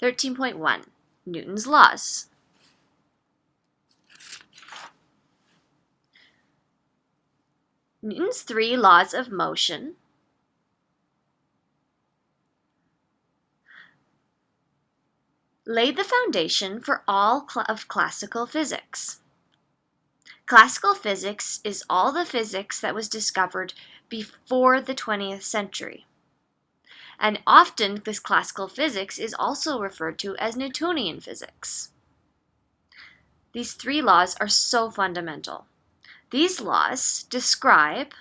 13.1 Newton's laws. Newton's three laws of motion laid the foundation for all of classical physics. Classical physics is all the physics that was discovered before the 20th century. And often this classical physics is also referred to as Newtonian physics. These three laws are so fundamental. These laws describe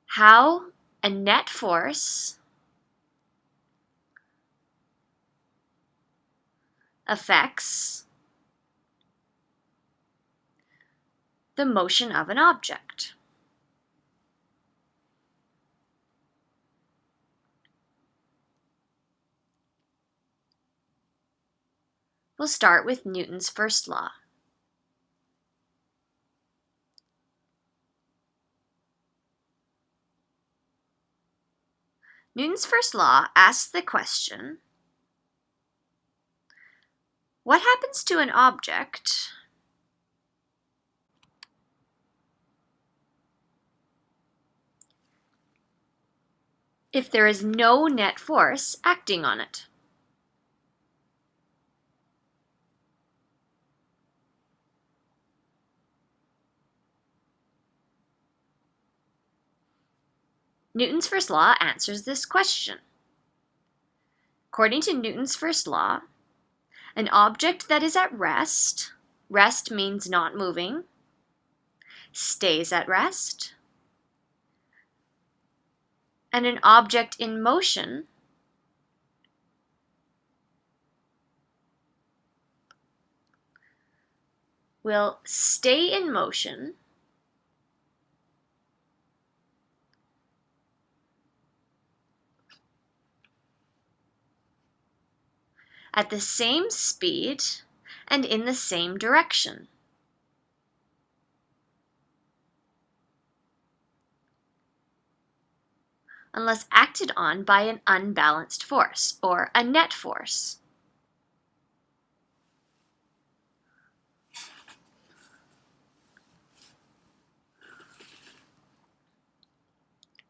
how a net force affects the motion of an object. We'll start with Newton's first law. Newton's first law asks the question, what happens to an object if there is no net force acting on it? Newton's first law answers this question. According to Newton's first law, an object that is at rest means not moving, stays at rest, and an object in motion will stay in motion at the same speed and in the same direction. Unless acted on by an unbalanced force, or a net force.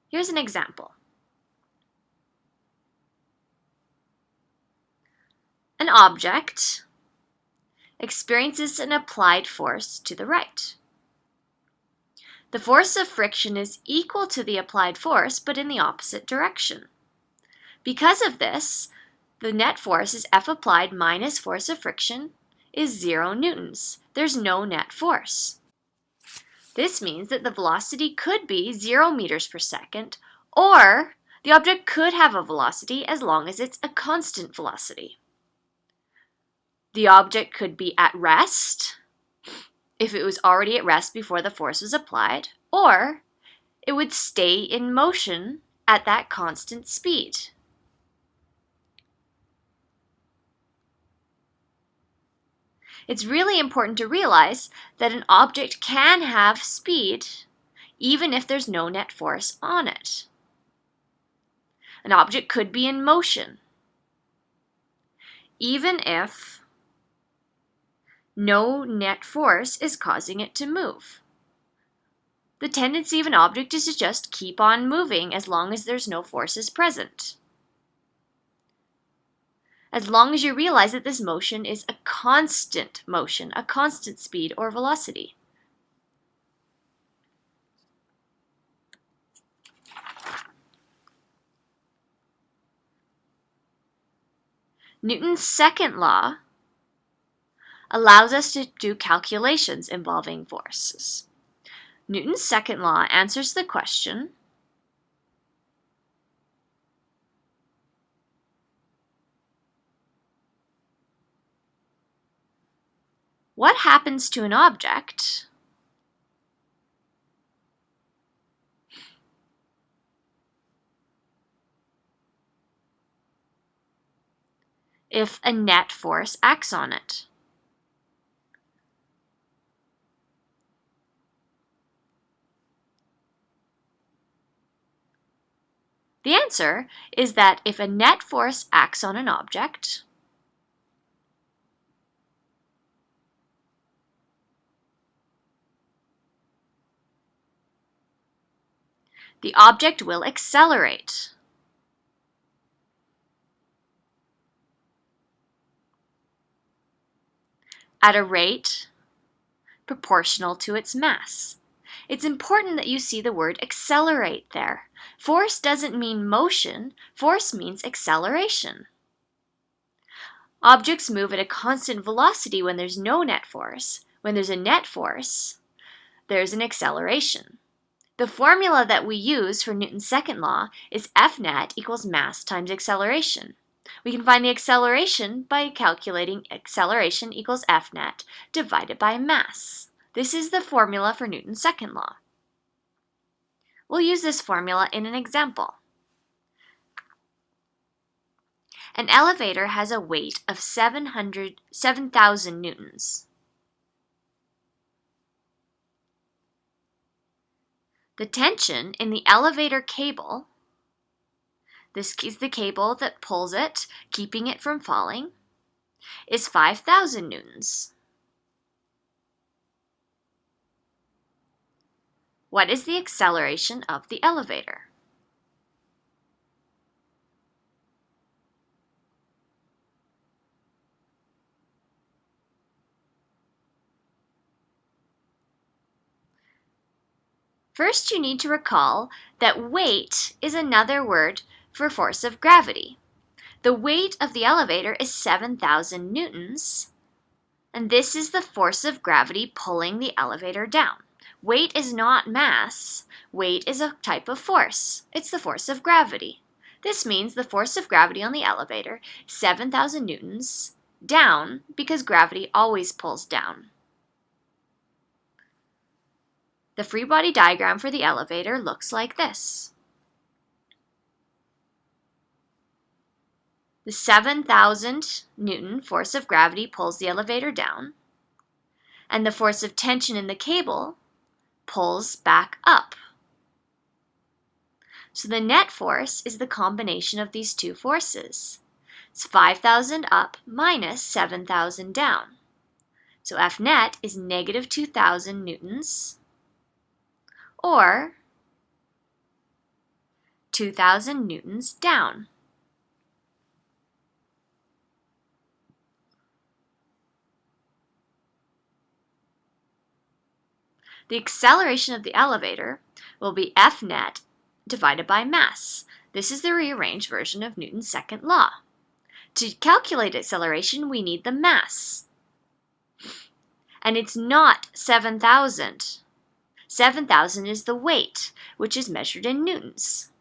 Here's an example. An object experiences an applied force to the right. The force of friction is equal to the applied force, but in the opposite direction. Because of this, the net force is F applied minus force of friction is 0 newtons. There's no net force. This means that the velocity could be 0 meters per second, or the object could have a velocity as long as it's a constant velocity. The object could be at rest, if it was already at rest before the force was applied, or it would stay in motion at that constant speed. It's really important to realize that an object can have speed even if there's no net force on it. An object could be in motion even if no net force is causing it to move. The tendency of an object is to just keep on moving as long as there's no forces present. As long as you realize that this motion is a constant motion, a constant speed or velocity. Newton's second law allows us to do calculations involving forces. Newton's second law answers the question, what happens to an object if a net force acts on it? The answer is that if a net force acts on an object, the object will accelerate at a rate proportional to its mass. It's important that you see the word accelerate there. Force doesn't mean motion, force means acceleration. Objects move at a constant velocity when there's no net force. When there's a net force, there's an acceleration. The formula that we use for Newton's second law is F net equals mass times acceleration. We can find the acceleration by calculating acceleration equals F net divided by mass. This is the formula for Newton's second law. We'll use this formula in an example. An elevator has a weight of 7,000 newtons. The tension in the elevator cable, this is the cable that pulls it, keeping it from falling, is 5,000 newtons. What is the acceleration of the elevator? First, you need to recall that weight is another word for force of gravity. The weight of the elevator is 7,000 newtons, and this is the force of gravity pulling the elevator down. Weight is not mass. Weight is a type of force. It's the force of gravity. This means the force of gravity on the elevator is 7,000 newtons down because gravity always pulls down. The free body diagram for the elevator looks like this. The 7,000 Newton force of gravity pulls the elevator down, and the force of tension in the cable pulls back up. So the net force is the combination of these two forces. It's 5,000 up minus 7,000 down. So F net is negative 2,000 newtons, or 2,000 newtons down. The acceleration of the elevator will be F net divided by mass. This is the rearranged version of Newton's second law. To calculate acceleration, we need the mass. And it's not 7,000. 7,000 is the weight, which is measured in newtons.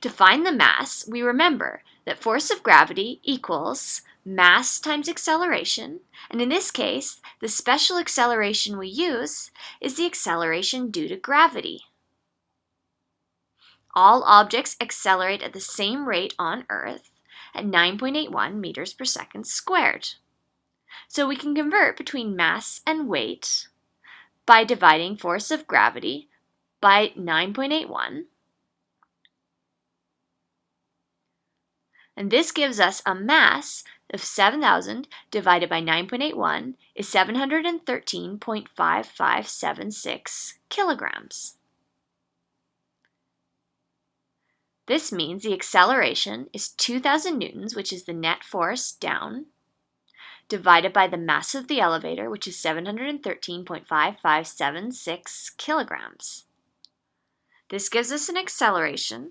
To find the mass, we remember that force of gravity equals mass times acceleration, and in this case, the special acceleration we use is the acceleration due to gravity. All objects accelerate at the same rate on Earth at 9.81 meters per second squared. So we can convert between mass and weight by dividing force of gravity by 9.81. And this gives us a mass of 7,000 divided by 9.81 is 713.5576 kilograms. This means the acceleration is 2,000 newtons, which is the net force down, divided by the mass of the elevator, which is 713.5576 kilograms. This gives us an acceleration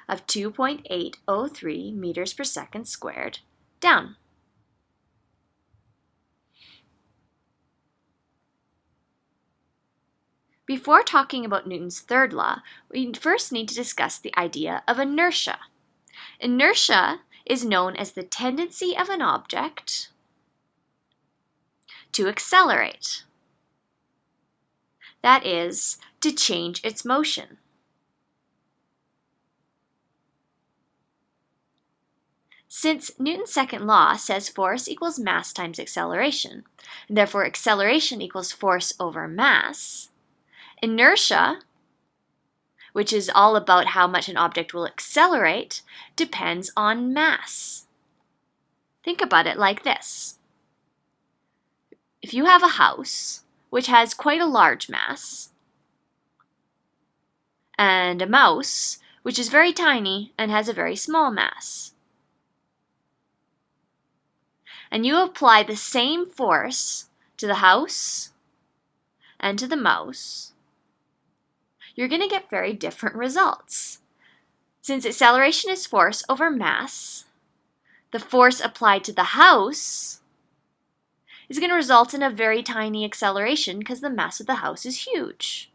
of 2.803 meters per second squared down. Before talking about Newton's third law, we first need to discuss the idea of inertia. Inertia is known as the tendency of an object to accelerate. That is, to change its motion. Since Newton's second law says force equals mass times acceleration, and therefore acceleration equals force over mass, inertia, which is all about how much an object will accelerate, depends on mass. Think about it like this. If you have a house, which has quite a large mass, and a mouse, which is very tiny and has a very small mass, and you apply the same force to the house and to the mouse, you're going to get very different results. Since acceleration is force over mass, the force applied to the house is going to result in a very tiny acceleration because the mass of the house is huge.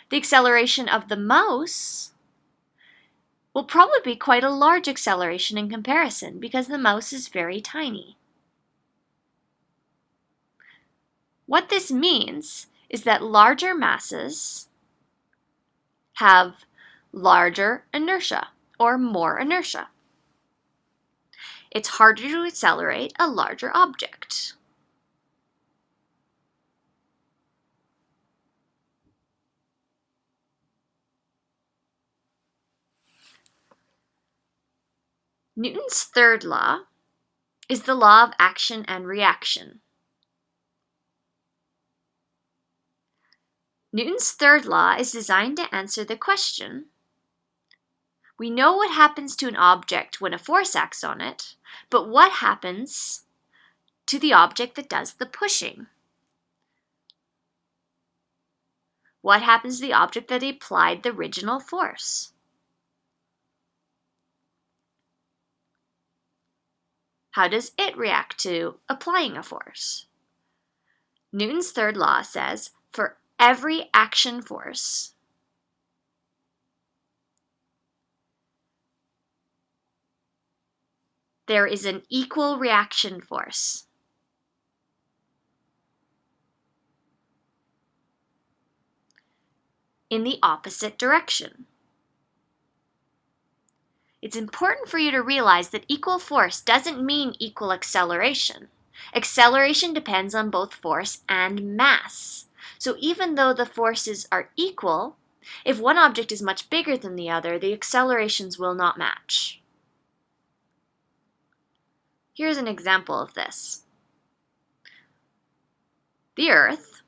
The acceleration of the mouse will probably be quite a large acceleration in comparison because the mouse is very tiny. What this means is that larger masses have larger inertia or more inertia. It's harder to accelerate a larger object. Newton's third law is the law of action and reaction. Newton's third law is designed to answer the question, we know what happens to an object when a force acts on it, but what happens to the object that does the pushing? What happens to the object that applied the original force? How does it react to applying a force? Newton's third law says, for every action force, there is an equal reaction force. In the opposite direction. It's important for you to realize that equal force doesn't mean equal acceleration. Acceleration depends on both force and mass. So even though the forces are equal, if one object is much bigger than the other, the accelerations will not match. Here's an example of this. The Earth,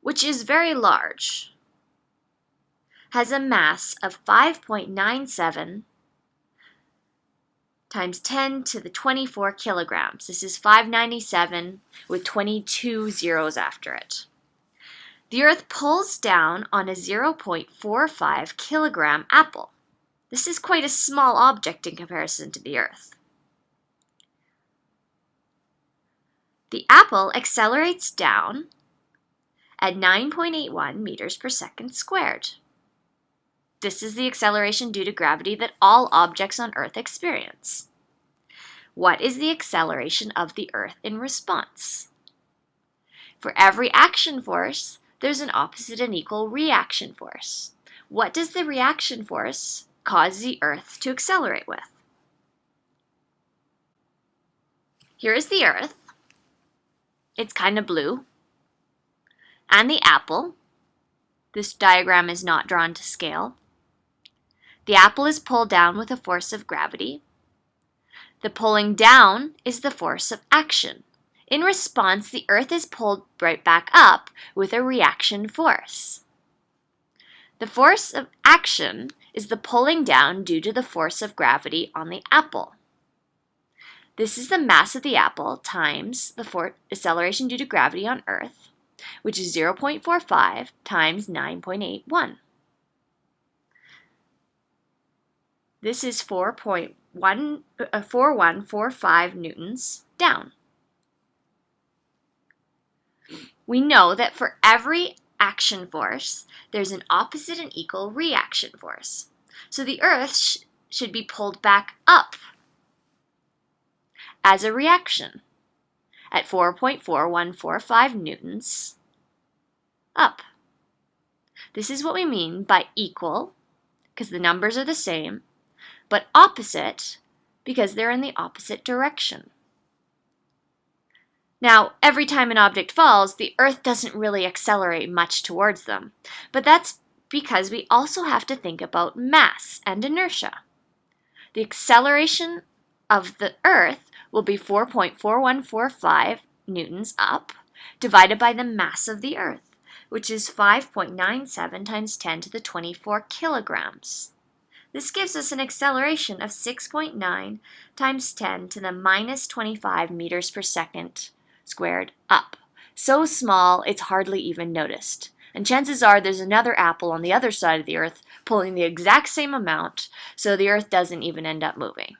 which is very large, has a mass of 5.97 times 10 to the 24 kilograms. This is 597 with 22 zeros after it. The Earth pulls down on a 0.45 kilogram apple. This is quite a small object in comparison to the Earth. The apple accelerates down at 9.81 meters per second squared. This is the acceleration due to gravity that all objects on Earth experience. What is the acceleration of the Earth in response? For every action force, there's an opposite and equal reaction force. What does the reaction force cause the Earth to accelerate with? Here is the Earth. It's kind of blue. And the apple. This diagram is not drawn to scale. The apple is pulled down with a force of gravity. The pulling down is the force of action. In response, the Earth is pulled right back up with a reaction force. The force of action is the pulling down due to the force of gravity on the apple. This is the mass of the apple times the acceleration due to gravity on Earth, which is 0.45 times 9.81. This is 4145 newtons down. We know that for every action force, there's an opposite and equal reaction force. So the Earth should be pulled back up as a reaction at 4.4145 newtons up. This is what we mean by equal, because the numbers are the same, but opposite, because they're in the opposite direction. Now, every time an object falls, the Earth doesn't really accelerate much towards them, but that's because we also have to think about mass and inertia. The acceleration of the Earth will be 4.4145 newtons up, divided by the mass of the Earth, which is 5.97 times 10 to the 24 kilograms. This gives us an acceleration of 6.9 times 10 to the minus 25 meters per second squared up. So small, it's hardly even noticed. And chances are there's another apple on the other side of the Earth pulling the exact same amount, so the Earth doesn't even end up moving.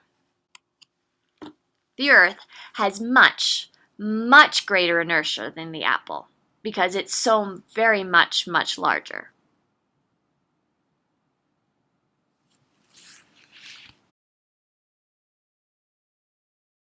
The Earth has much, much greater inertia than the apple because it's so very much, much larger.